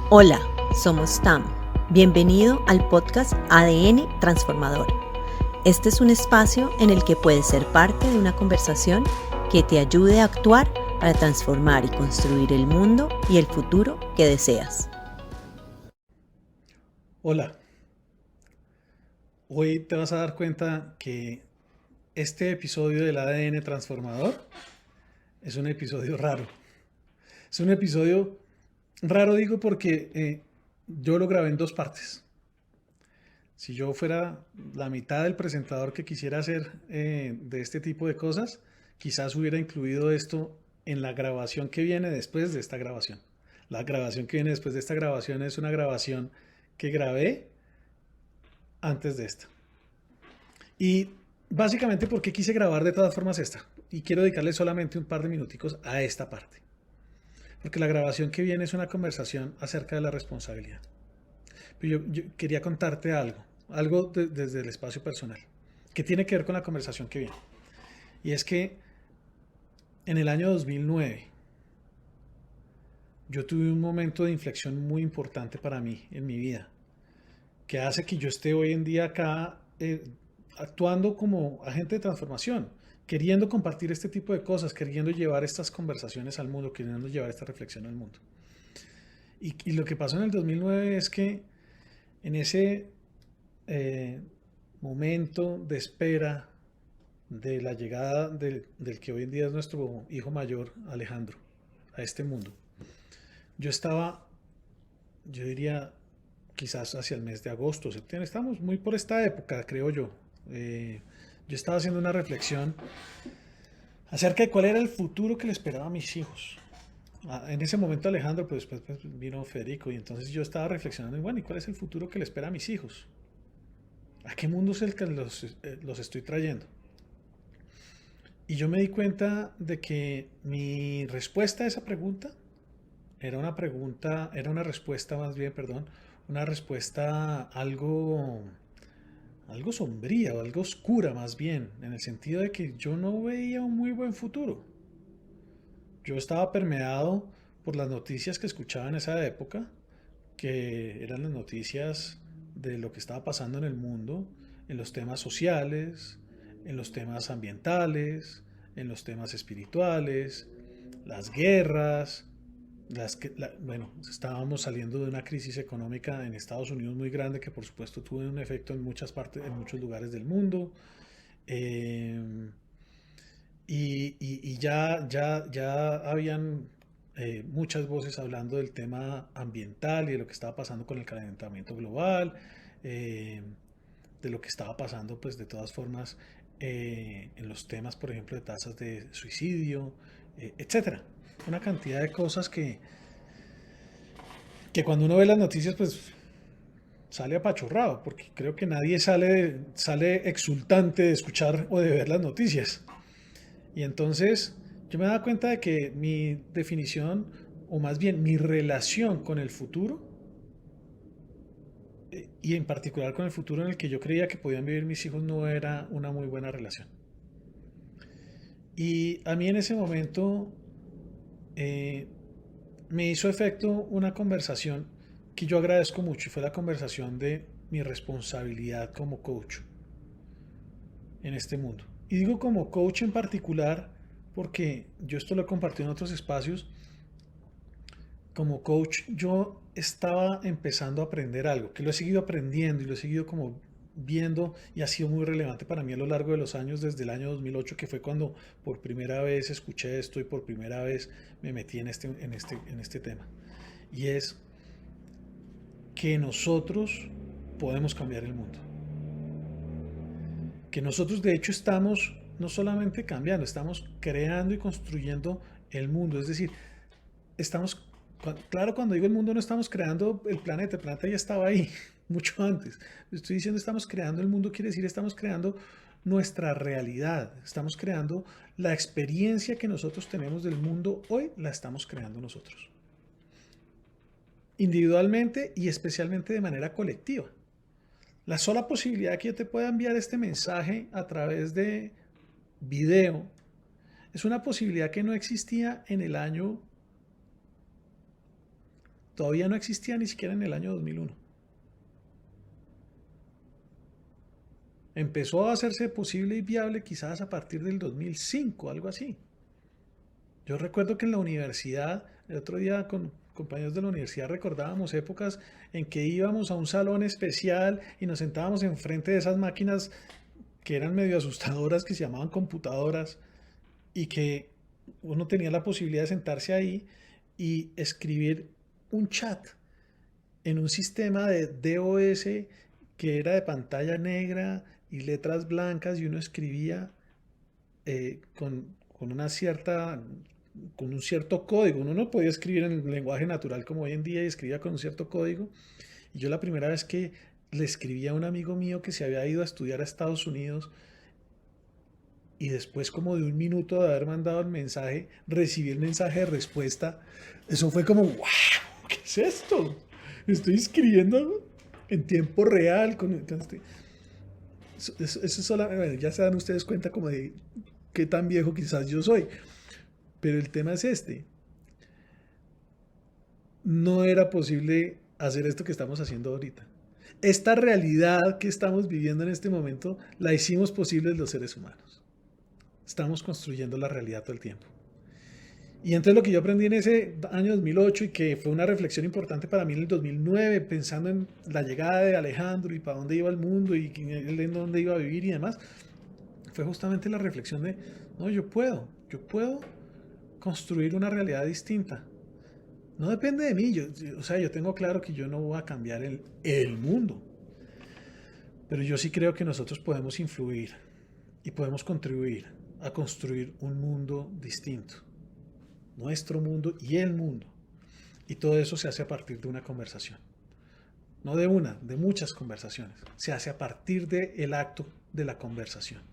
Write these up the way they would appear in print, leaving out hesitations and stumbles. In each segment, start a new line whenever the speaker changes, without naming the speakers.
Hola, somos TAM. Bienvenido al podcast ADN Transformador. Este es un espacio en el que puedes ser parte de una conversación que te ayude a actuar para transformar y construir el mundo y el futuro que deseas.
Hola, hoy te vas a dar cuenta que este episodio del ADN Transformador es un episodio raro. Es un episodio raro, digo, porque yo lo grabé en dos partes. Si yo fuera la mitad del presentador que quisiera hacer de este tipo de cosas, quizás hubiera incluido esto en la grabación que viene después de esta grabación. La grabación que viene después de esta grabación es una grabación que grabé antes de esta. Y básicamente, ¿por qué quise grabar de todas formas esta? Y quiero dedicarle solamente un par de minuticos a esta parte. Porque la grabación que viene es una conversación acerca de la responsabilidad. Pero yo quería contarte algo desde el espacio personal, que tiene que ver con la conversación que viene. Y es que en el año 2009 yo tuve un momento de inflexión muy importante para mí en mi vida, que hace que yo esté hoy en día acá actuando como agente de transformación, queriendo compartir este tipo de cosas, queriendo llevar estas conversaciones al mundo, queriendo llevar esta reflexión al mundo. Y lo que pasó en el 2009 es que en ese eh, momento de espera de la llegada del que hoy en día es nuestro hijo mayor, Alejandro, a este mundo, yo estaba, yo diría, quizás hacia el mes de agosto, septiembre, estamos muy por esta época, creo yo. Yo estaba haciendo una reflexión acerca de cuál era el futuro que le esperaba a mis hijos. En ese momento Alejandro, pues después pues, vino Federico y entonces yo estaba reflexionando, bueno, ¿y cuál es el futuro que le espera a mis hijos? ¿A qué mundo es el que los estoy trayendo? Y yo me di cuenta de que mi respuesta a esa pregunta era una respuesta más bien, perdón, una respuesta algo sombría o algo oscura más bien, en el sentido de que yo no veía un muy buen futuro. Yo estaba permeado por las noticias que escuchaba en esa época, que eran las noticias de lo que estaba pasando en el mundo, en los temas sociales, en los temas ambientales, en los temas espirituales, las guerras, bueno, estábamos saliendo de una crisis económica en Estados Unidos muy grande que por supuesto tuvo un efecto en muchas partes, en muchos lugares del mundo. Eh, y ya habían muchas voces hablando del tema ambiental y de lo que estaba pasando con el calentamiento global, eh, de lo que estaba pasando pues de todas formas en los temas, por ejemplo, de tasas de suicidio, etcétera. Una cantidad de cosas que cuando uno ve las noticias pues sale apachurrado, porque creo que nadie sale exultante de escuchar o de ver las noticias. Y entonces yo me daba cuenta de que mi definición, o más bien mi relación con el futuro, y en particular con el futuro en el que yo creía que podían vivir mis hijos, no era una muy buena relación. Y a mí en ese momento eh, me hizo efecto una conversación que yo agradezco mucho y fue la conversación de mi responsabilidad como coach en este mundo. Y digo como coach en particular porque yo esto lo he compartido en otros espacios. Como coach yo estaba empezando a aprender algo, que lo he seguido aprendiendo y lo he seguido como viendo y ha sido muy relevante para mí a lo largo de los años, desde el año 2008, que fue cuando por primera vez escuché esto y por primera vez me metí en este tema. Y es que nosotros podemos cambiar el mundo. Que nosotros de hecho estamos no solamente cambiando, estamos creando y construyendo el mundo. Es decir, estamos, claro, cuando digo el mundo no estamos creando el planeta ya estaba ahí mucho antes. Estoy diciendo estamos creando el mundo, quiere decir estamos creando nuestra realidad, estamos creando la experiencia que nosotros tenemos del mundo hoy, la estamos creando nosotros. Individualmente y especialmente de manera colectiva. La sola posibilidad que yo te pueda enviar este mensaje a través de video es una posibilidad que no existía en el año todavía no existía ni siquiera en el año 2001. Empezó a hacerse posible y viable quizás a partir del 2005, algo así. Yo recuerdo que en la universidad, el otro día con compañeros de la universidad recordábamos épocas en que íbamos a un salón especial y nos sentábamos enfrente de esas máquinas que eran medio asustadoras, que se llamaban computadoras, y que uno tenía la posibilidad de sentarse ahí y escribir un chat en un sistema de DOS que era de pantalla negra y letras blancas, y uno escribía con una cierta, con un cierto código. Uno no podía escribir en el lenguaje natural como hoy en día, y escribía con un cierto código. Y yo la primera vez que le escribí a un amigo mío que se había ido a estudiar a Estados Unidos, y después como de un minuto de haber mandado el mensaje, recibí el mensaje de respuesta, eso fue como, wow, ¿qué es esto? Estoy escribiendo en tiempo real. Eso solamente, bueno, ya se dan ustedes cuenta como de qué tan viejo quizás yo soy. Pero el tema es este. No era posible hacer esto que estamos haciendo ahorita. Esta realidad que estamos viviendo en este momento la hicimos posible los seres humanos. Estamos construyendo la realidad todo el tiempo. Y entonces lo que yo aprendí en ese año 2008, y que fue una reflexión importante para mí en el 2009, pensando en la llegada de Alejandro y para dónde iba el mundo y en dónde iba a vivir y demás, fue justamente la reflexión de, no, yo puedo construir una realidad distinta. No depende de mí, yo tengo claro que yo no voy a cambiar el mundo, pero yo sí creo que nosotros podemos influir y podemos contribuir a construir un mundo distinto, nuestro mundo y el mundo. Y todo eso se hace a partir de una conversación. No de una, de muchas conversaciones. Se hace a partir del acto de la conversación.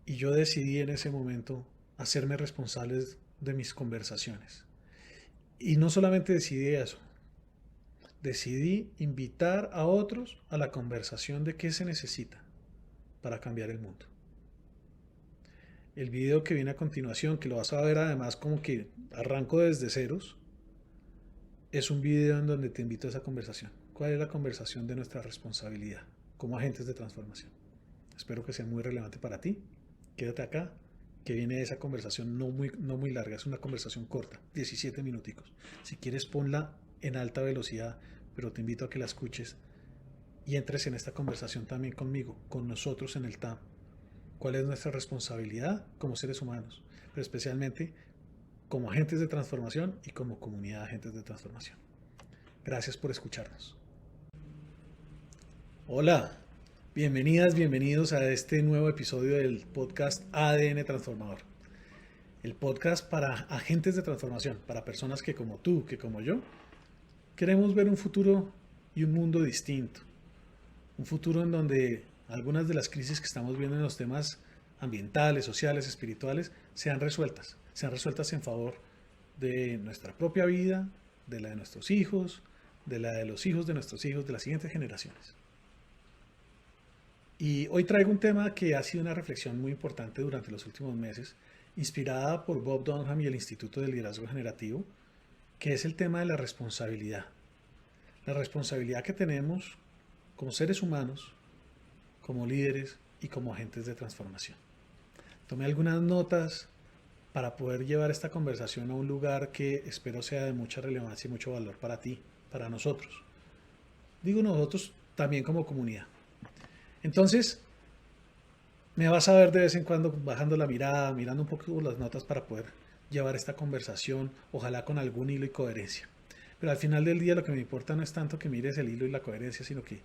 Y yo decidí en ese momento hacerme responsable de mis conversaciones. Y no solamente decidí eso, decidí invitar a otros a la conversación de qué se necesita para cambiar el mundo. El video que viene a continuación, que lo vas a ver además como que arranco desde ceros, es un video en donde te invito a esa conversación. ¿Cuál es la conversación de nuestra responsabilidad como agentes de transformación? Espero que sea muy relevante para ti. Quédate acá, que viene esa conversación no muy larga, es una conversación corta, 17 minuticos. Si quieres ponla en alta velocidad, pero te invito a que la escuches y entres en esta conversación también conmigo, con nosotros en el TAM. ¿Cuál es nuestra responsabilidad como seres humanos? Pero especialmente como agentes de transformación y como comunidad de agentes de transformación. Gracias por escucharnos. Hola, bienvenidas, bienvenidos a este nuevo episodio del podcast ADN Transformador. El podcast para agentes de transformación, para personas que como tú, que como yo, queremos ver un futuro y un mundo distinto. Un futuro en donde algunas de las crisis que estamos viendo en los temas ambientales, sociales, espirituales, sean resueltas en favor de nuestra propia vida, de la de nuestros hijos, de la de los hijos de nuestros hijos, de las siguientes generaciones. Y hoy traigo un tema que ha sido una reflexión muy importante durante los últimos meses, inspirada por Bob Dunham y el Instituto de Liderazgo Generativo, que es el tema de la responsabilidad. La responsabilidad que tenemos como seres humanos, como líderes y como agentes de transformación. Tomé algunas notas para poder llevar esta conversación a un lugar que espero sea de mucha relevancia y mucho valor para ti, para nosotros. Digo nosotros también como comunidad. Entonces, me vas a ver de vez en cuando bajando la mirada, mirando un poco las notas para poder llevar esta conversación, ojalá con algún hilo y coherencia. Pero al final del día lo que me importa no es tanto que mires el hilo y la coherencia, sino que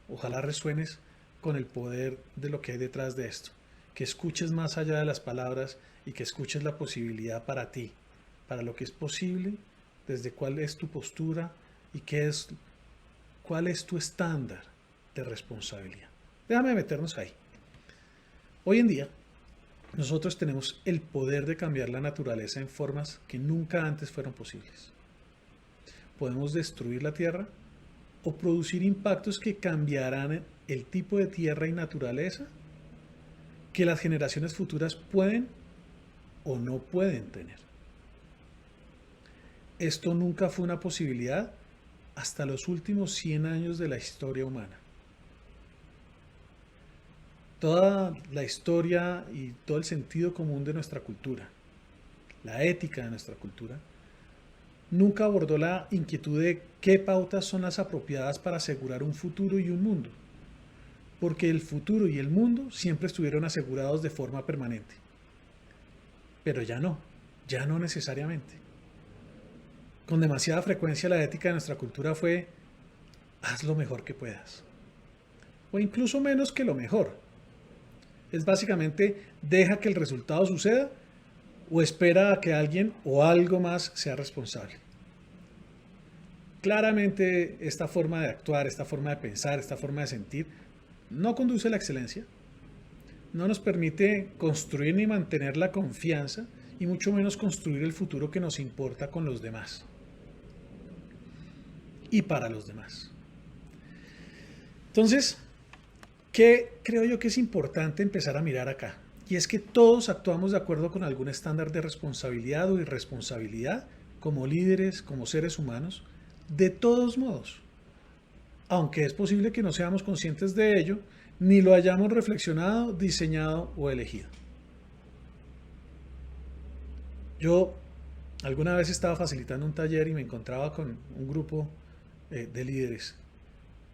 ojalá resuenes con el poder de lo que hay detrás de esto. Que escuches más allá de las palabras y que escuches la posibilidad para ti, para lo que es posible, desde cuál es tu postura y cuál es tu estándar de responsabilidad. Déjame meternos ahí. Hoy en día, nosotros tenemos el poder de cambiar la naturaleza en formas que nunca antes fueron posibles. Podemos destruir la tierra o producir impactos que cambiarán el tipo de tierra y naturaleza que las generaciones futuras pueden o no pueden tener. esto nunca fue una posibilidad hasta los últimos 100 años de la historia humana. Toda la historia y todo el sentido común de nuestra cultura, la ética de nuestra cultura, nunca abordó la inquietud de qué pautas son las apropiadas para asegurar un futuro y un mundo, porque el futuro y el mundo siempre estuvieron asegurados de forma permanente. Pero ya no necesariamente. Con demasiada frecuencia la ética de nuestra cultura fue: haz lo mejor que puedas, o incluso menos que lo mejor. Es básicamente: deja que el resultado suceda o espera a que alguien o algo más sea responsable. Claramente esta forma de actuar, esta forma de pensar, esta forma de sentir no conduce a la excelencia, no nos permite construir ni mantener la confianza y mucho menos construir el futuro que nos importa con los demás y para los demás. Entonces, ¿qué creo yo que es importante empezar a mirar acá? Y es que todos actuamos de acuerdo con algún estándar de responsabilidad o irresponsabilidad como líderes, como seres humanos, de todos modos. Aunque es posible que no seamos conscientes de ello, ni lo hayamos reflexionado, diseñado o elegido. Yo alguna vez estaba facilitando un taller y me encontraba con un grupo de líderes.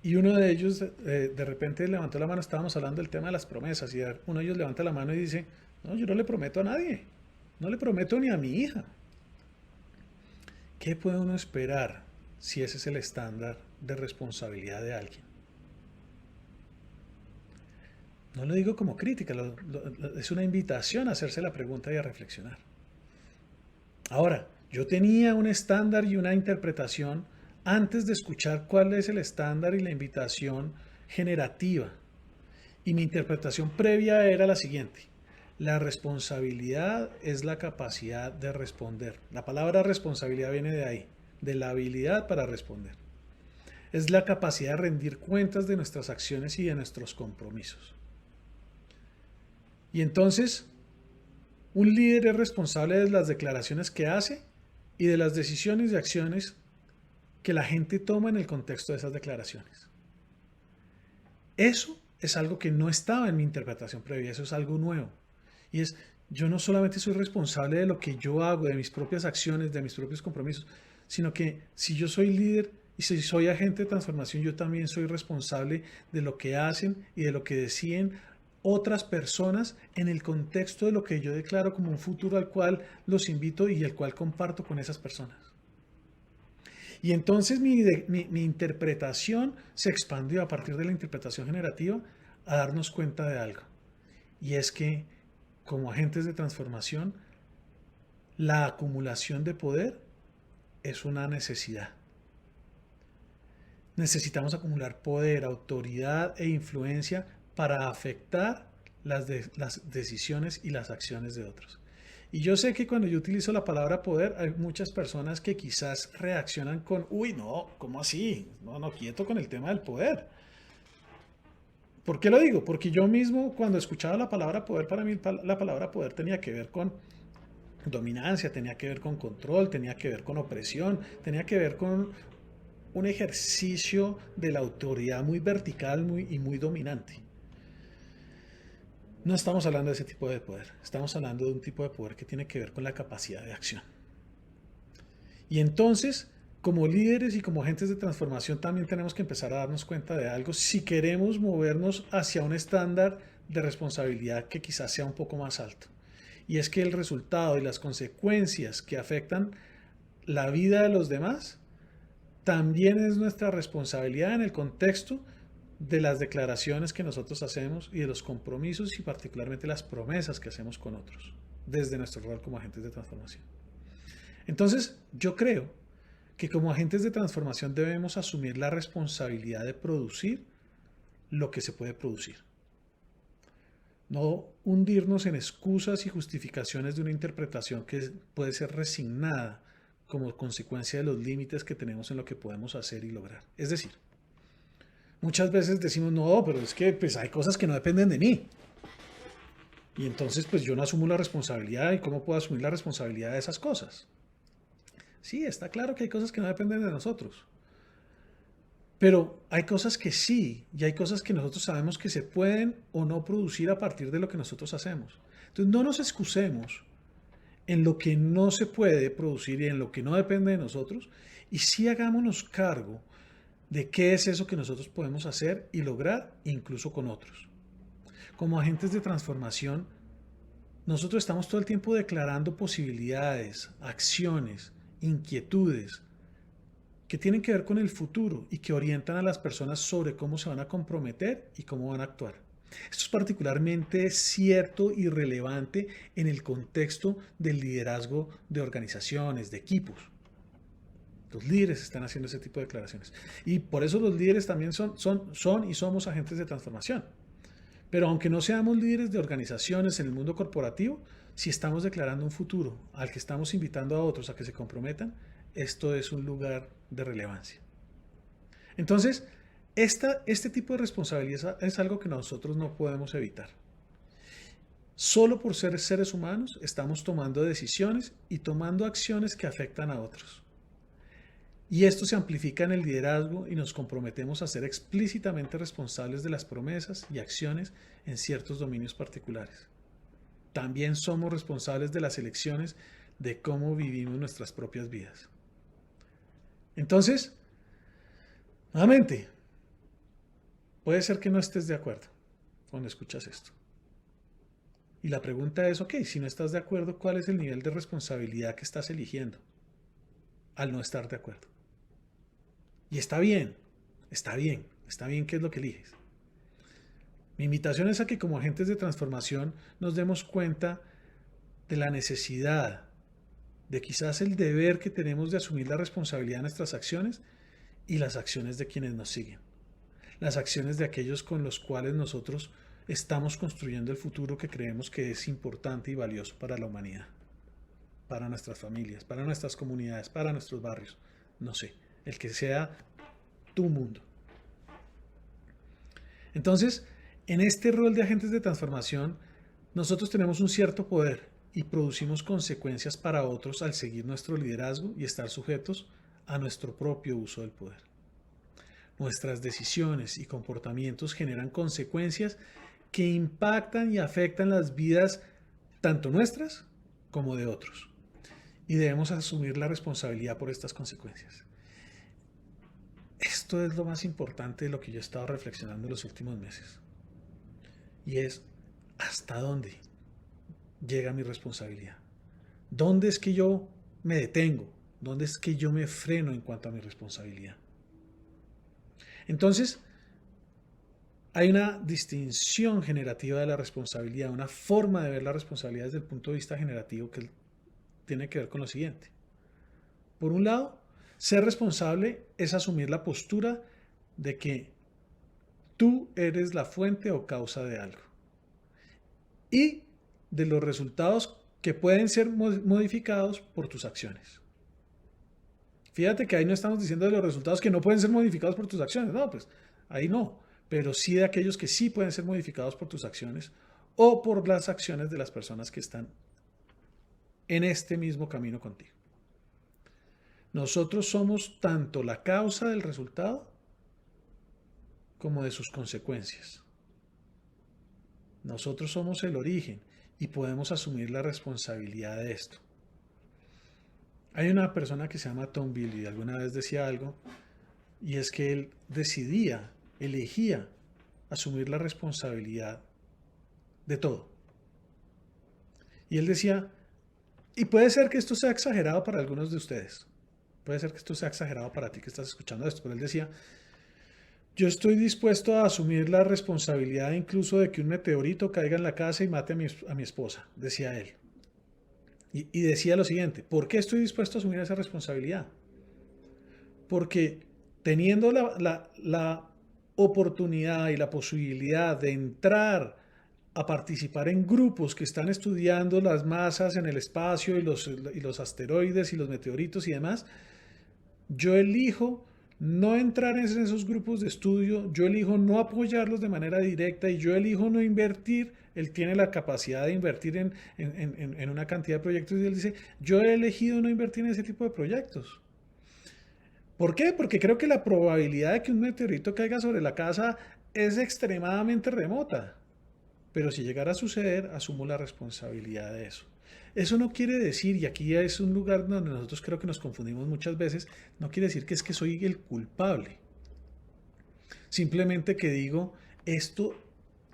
Y uno de ellos de repente levantó la mano, estábamos hablando del tema de las promesas, y uno de ellos levanta la mano y dice: no, yo no le prometo a nadie, no le prometo ni a mi hija. ¿Qué puede uno esperar si ese es el estándar de responsabilidad de alguien? No lo digo como crítica, es una invitación a hacerse la pregunta y a reflexionar. Ahora, yo tenía un estándar y una interpretación antes de escuchar cuál es el estándar y la invitación generativa. Y mi interpretación previa era la siguiente: la responsabilidad es la capacidad de responder. La palabra responsabilidad viene de ahí, de la habilidad para responder. Es la capacidad de rendir cuentas de nuestras acciones y de nuestros compromisos. Y entonces, un líder es responsable de las declaraciones que hace y de las decisiones y acciones que la gente toma en el contexto de esas declaraciones. Eso es algo que no estaba en mi interpretación previa, eso es algo nuevo. Y es: yo no solamente soy responsable de lo que yo hago, de mis propias acciones, de mis propios compromisos, sino que si yo soy líder y si soy agente de transformación, yo también soy responsable de lo que hacen y de lo que deciden otras personas en el contexto de lo que yo declaro como un futuro al cual los invito y el cual comparto con esas personas. Y entonces mi interpretación se expandió a partir de la interpretación generativa a darnos cuenta de algo. Y es que, como agentes de transformación, la acumulación de poder es una necesidad. Necesitamos acumular poder, autoridad e influencia para afectar las decisiones y las acciones de otros. Y yo sé que cuando yo utilizo la palabra poder, hay muchas personas que quizás reaccionan con: uy, no, ¿cómo así? No, quieto con el tema del poder. ¿Por qué lo digo? Porque yo mismo, cuando escuchaba la palabra poder, para mí la palabra poder tenía que ver con dominancia, tenía que ver con control, tenía que ver con opresión, tenía que ver con un ejercicio de la autoridad muy vertical y muy dominante. No estamos hablando de ese tipo de poder, estamos hablando de un tipo de poder que tiene que ver con la capacidad de acción. Y entonces, como líderes y como agentes de transformación, también tenemos que empezar a darnos cuenta de algo si queremos movernos hacia un estándar de responsabilidad que quizás sea un poco más alto. Y es que el resultado y las consecuencias que afectan la vida de los demás también es nuestra responsabilidad en el contexto de las declaraciones que nosotros hacemos y de los compromisos y particularmente las promesas que hacemos con otros desde nuestro rol como agentes de transformación. Entonces, yo creo que como agentes de transformación debemos asumir la responsabilidad de producir lo que se puede producir. No hundirnos en excusas y justificaciones de una interpretación que puede ser resignada como consecuencia de los límites que tenemos en lo que podemos hacer y lograr. Es decir, muchas veces decimos: no, pero es que pues, hay cosas que no dependen de mí. Y entonces pues yo no asumo la responsabilidad. ¿Y cómo puedo asumir la responsabilidad de esas cosas? Sí, está claro que hay cosas que no dependen de nosotros. Pero hay cosas que sí, y hay cosas que nosotros sabemos que se pueden o no producir a partir de lo que nosotros hacemos. Entonces no nos excusemos en lo que no se puede producir y en lo que no depende de nosotros, y sí hagámonos cargo de qué es eso que nosotros podemos hacer y lograr incluso con otros. Como agentes de transformación, nosotros estamos todo el tiempo declarando posibilidades, acciones, inquietudes que tienen que ver con el futuro y que orientan a las personas sobre cómo se van a comprometer y cómo van a actuar. Esto es particularmente cierto y relevante en el contexto del liderazgo de organizaciones, de equipos. Los líderes están haciendo ese tipo de declaraciones. Y por eso los líderes también son y somos agentes de transformación. Pero aunque no seamos líderes de organizaciones en el mundo corporativo, si estamos declarando un futuro al que estamos invitando a otros a que se comprometan, esto es un lugar de relevancia. Entonces, este tipo de responsabilidad es algo que nosotros no podemos evitar. Solo por ser seres humanos estamos tomando decisiones y tomando acciones que afectan a otros. Y esto se amplifica en el liderazgo y nos comprometemos a ser explícitamente responsables de las promesas y acciones en ciertos dominios particulares. También somos responsables de las elecciones de cómo vivimos nuestras propias vidas. Entonces, nuevamente, puede ser que no estés de acuerdo cuando escuchas esto. Y la pregunta es, ok, si no estás de acuerdo, ¿cuál es el nivel de responsabilidad que estás eligiendo al no estar de acuerdo? Y está bien qué es lo que eliges. Mi invitación es a que como agentes de transformación nos demos cuenta de la necesidad, de quizás el deber que tenemos de asumir la responsabilidad de nuestras acciones y las acciones de quienes nos siguen. Las acciones de aquellos con los cuales nosotros estamos construyendo el futuro que creemos que es importante y valioso para la humanidad, para nuestras familias, para nuestras comunidades, para nuestros barrios, no sé, el que sea tu mundo. Entonces, en este rol de agentes de transformación, nosotros tenemos un cierto poder y producimos consecuencias para otros al seguir nuestro liderazgo y estar sujetos a nuestro propio uso del poder. Nuestras decisiones y comportamientos generan consecuencias que impactan y afectan las vidas tanto nuestras como de otros. Y debemos asumir la responsabilidad por estas consecuencias. Esto es lo más importante de lo que yo he estado reflexionando en los últimos meses. Y es, ¿hasta dónde llega mi responsabilidad? ¿Dónde es que yo me detengo? ¿Dónde es que yo me freno en cuanto a mi responsabilidad? Entonces, hay una distinción generativa de la responsabilidad, una forma de ver la responsabilidad desde el punto de vista generativo que tiene que ver con lo siguiente. Por un lado, ser responsable es asumir la postura de que tú eres la fuente o causa de algo y de los resultados que pueden ser modificados por tus acciones. Fíjate que ahí no estamos diciendo de los resultados que no pueden ser modificados por tus acciones, no, pues ahí no, pero sí de aquellos que sí pueden ser modificados por tus acciones o por las acciones de las personas que están en este mismo camino contigo. Nosotros somos tanto la causa del resultado como de sus consecuencias. Nosotros somos el origen y podemos asumir la responsabilidad de esto. Hay una persona que se llama Tom Bilyeu y alguna vez decía algo, y es que él elegía asumir la responsabilidad de todo. Y él decía, y puede ser que esto sea exagerado para algunos de ustedes, puede ser que esto sea exagerado para ti que estás escuchando esto, pero él decía, yo estoy dispuesto a asumir la responsabilidad incluso de que un meteorito caiga en la casa y mate a mi esposa, decía él. Y decía lo siguiente, ¿por qué estoy dispuesto a asumir esa responsabilidad? Porque teniendo la oportunidad y la posibilidad de entrar a participar en grupos que están estudiando las masas en el espacio y los asteroides y los meteoritos y demás, yo elijo no entrar en esos grupos de estudio, yo elijo no apoyarlos de manera directa y yo elijo no invertir. Él tiene la capacidad de invertir en una cantidad de proyectos y él dice, yo he elegido no invertir en ese tipo de proyectos. ¿Por qué? Porque creo que la probabilidad de que un meteorito caiga sobre la casa es extremadamente remota. Pero si llegara a suceder, asumo la responsabilidad de eso. Eso no quiere decir, y aquí es un lugar donde nosotros creo que nos confundimos muchas veces, no quiere decir que es que soy el culpable. Simplemente que digo, esto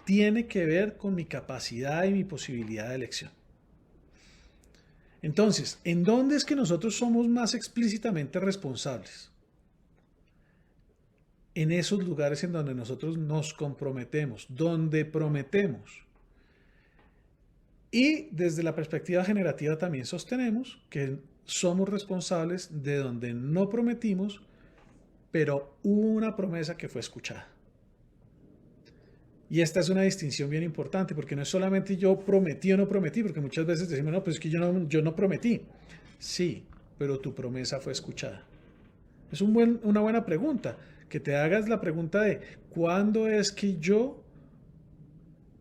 tiene que ver con mi capacidad y mi posibilidad de elección. Entonces, ¿en dónde es que nosotros somos más explícitamente responsables? En esos lugares en donde nosotros nos comprometemos, donde prometemos. Y desde la perspectiva generativa también sostenemos que somos responsables de donde no prometimos, pero hubo una promesa que fue escuchada. Y esta es una distinción bien importante, porque no es solamente yo prometí o no prometí, porque muchas veces decimos, no, pues es que yo no prometí. Sí, pero tu promesa fue escuchada. Es una buena pregunta, que te hagas la pregunta de ¿cuándo es que yo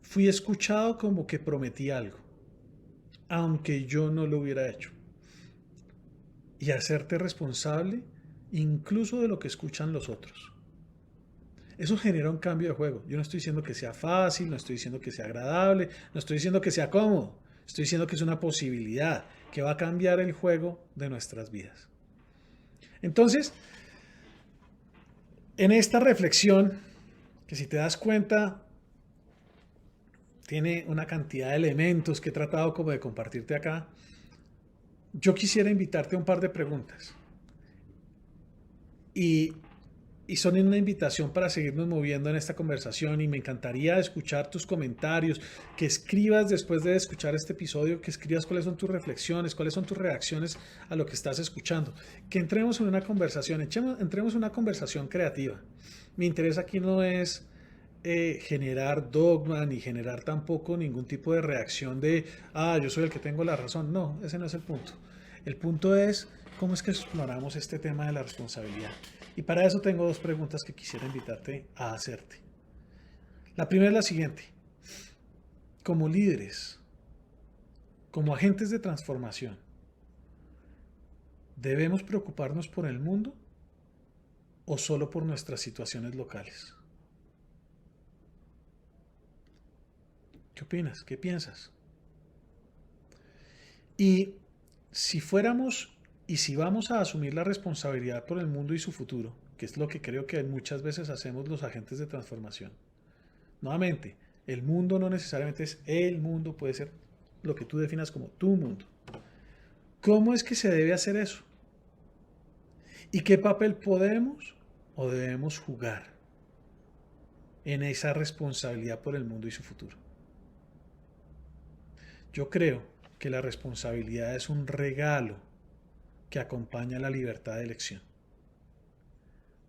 fui escuchado como que prometí algo, aunque yo no lo hubiera hecho? Y hacerte responsable incluso de lo que escuchan los otros. Eso genera un cambio de juego. Yo no estoy diciendo que sea fácil, no estoy diciendo que sea agradable, no estoy diciendo que sea cómodo. Estoy diciendo que es una posibilidad que va a cambiar el juego de nuestras vidas. Entonces, en esta reflexión, que si te das cuenta, tiene una cantidad de elementos que he tratado como de compartirte acá, yo quisiera invitarte a un par de preguntas. Y son una invitación para seguirnos moviendo en esta conversación y me encantaría escuchar tus comentarios, que escribas después de escuchar este episodio, que escribas cuáles son tus reflexiones, cuáles son tus reacciones a lo que estás escuchando, que entremos en una conversación, entremos en una conversación creativa. Mi interés aquí no es generar dogma ni generar tampoco ningún tipo de reacción de, yo soy el que tengo la razón. No, ese no es el punto. El punto es cómo es que exploramos este tema de la responsabilidad. Y para eso tengo dos preguntas que quisiera invitarte a hacerte. La primera es la siguiente. Como líderes, como agentes de transformación, ¿debemos preocuparnos por el mundo o solo por nuestras situaciones locales? ¿Qué opinas? ¿Qué piensas? Y si vamos a asumir la responsabilidad por el mundo y su futuro, que es lo que creo que muchas veces hacemos los agentes de transformación. Nuevamente, el mundo no necesariamente es el mundo, puede ser lo que tú definas como tu mundo. ¿Cómo es que se debe hacer eso? ¿Y qué papel podemos o debemos jugar en esa responsabilidad por el mundo y su futuro? Yo creo que la responsabilidad es un regalo que acompaña la libertad de elección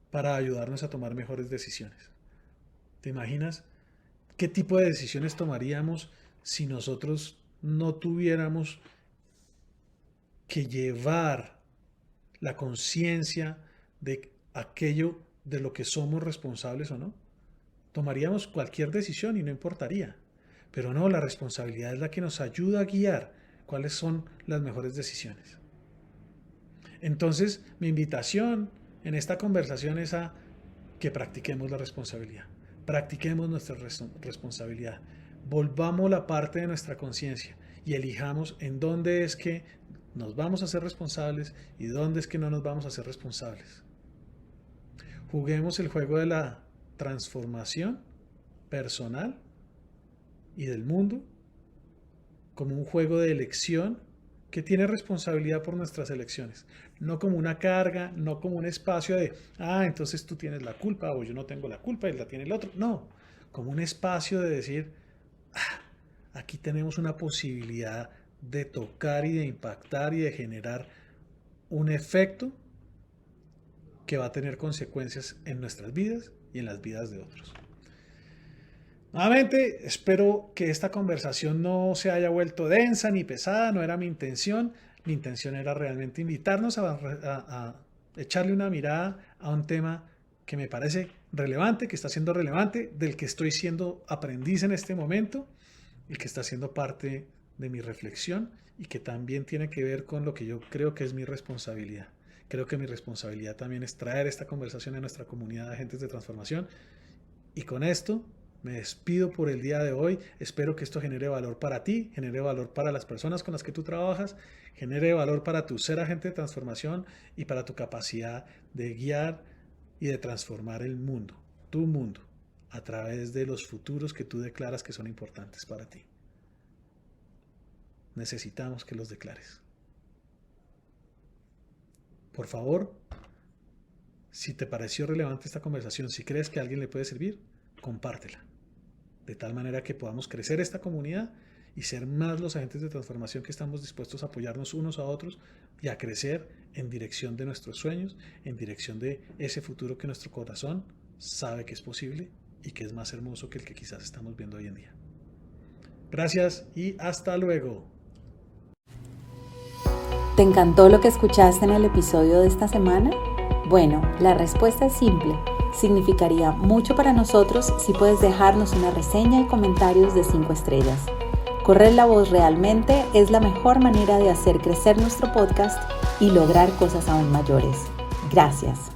para ayudarnos a tomar mejores decisiones. ¿Te imaginas qué tipo de decisiones tomaríamos si nosotros no tuviéramos que llevar la conciencia de aquello de lo que somos responsables o no? Tomaríamos cualquier decisión y no importaría. Pero no, la responsabilidad es la que nos ayuda a guiar cuáles son las mejores decisiones. Entonces, mi invitación en esta conversación es a que practiquemos la responsabilidad. Practiquemos nuestra responsabilidad. Volvamos la parte de nuestra conciencia y elijamos en dónde es que nos vamos a ser responsables y dónde es que no nos vamos a ser responsables. Juguemos el juego de la transformación personal y del mundo como un juego de elección que tiene responsabilidad por nuestras elecciones, no como una carga, no como un espacio de, entonces tú tienes la culpa o yo no tengo la culpa y la tiene el otro, no, como un espacio de decir, aquí tenemos una posibilidad de tocar y de impactar y de generar un efecto que va a tener consecuencias en nuestras vidas y en las vidas de otros. Nuevamente, espero que esta conversación no se haya vuelto densa ni pesada, no era mi intención. Mi intención era realmente invitarnos a echarle una mirada a un tema que me parece relevante, que está siendo relevante, del que estoy siendo aprendiz en este momento y que está siendo parte de mi reflexión y que también tiene que ver con lo que yo creo que es mi responsabilidad. Creo que mi responsabilidad también es traer esta conversación a nuestra comunidad de agentes de transformación. Y con esto me despido por el día de hoy. Espero que esto genere valor para ti, genere valor para las personas con las que tú trabajas, genere valor para tu ser agente de transformación y para tu capacidad de guiar y de transformar el mundo, tu mundo, a través de los futuros que tú declaras que son importantes para ti. Necesitamos que los declares. Por favor, si te pareció relevante esta conversación, si crees que a alguien le puede servir, compártela. De tal manera que podamos crecer esta comunidad y ser más los agentes de transformación que estamos dispuestos a apoyarnos unos a otros y a crecer en dirección de nuestros sueños, en dirección de ese futuro que nuestro corazón sabe que es posible y que es más hermoso que el que quizás estamos viendo hoy en día. Gracias y hasta luego.
¿Te encantó lo que escuchaste en el episodio de esta semana? Bueno, la respuesta es simple. Significaría mucho para nosotros si puedes dejarnos una reseña y comentarios de 5 estrellas. Correr la voz realmente es la mejor manera de hacer crecer nuestro podcast y lograr cosas aún mayores. Gracias.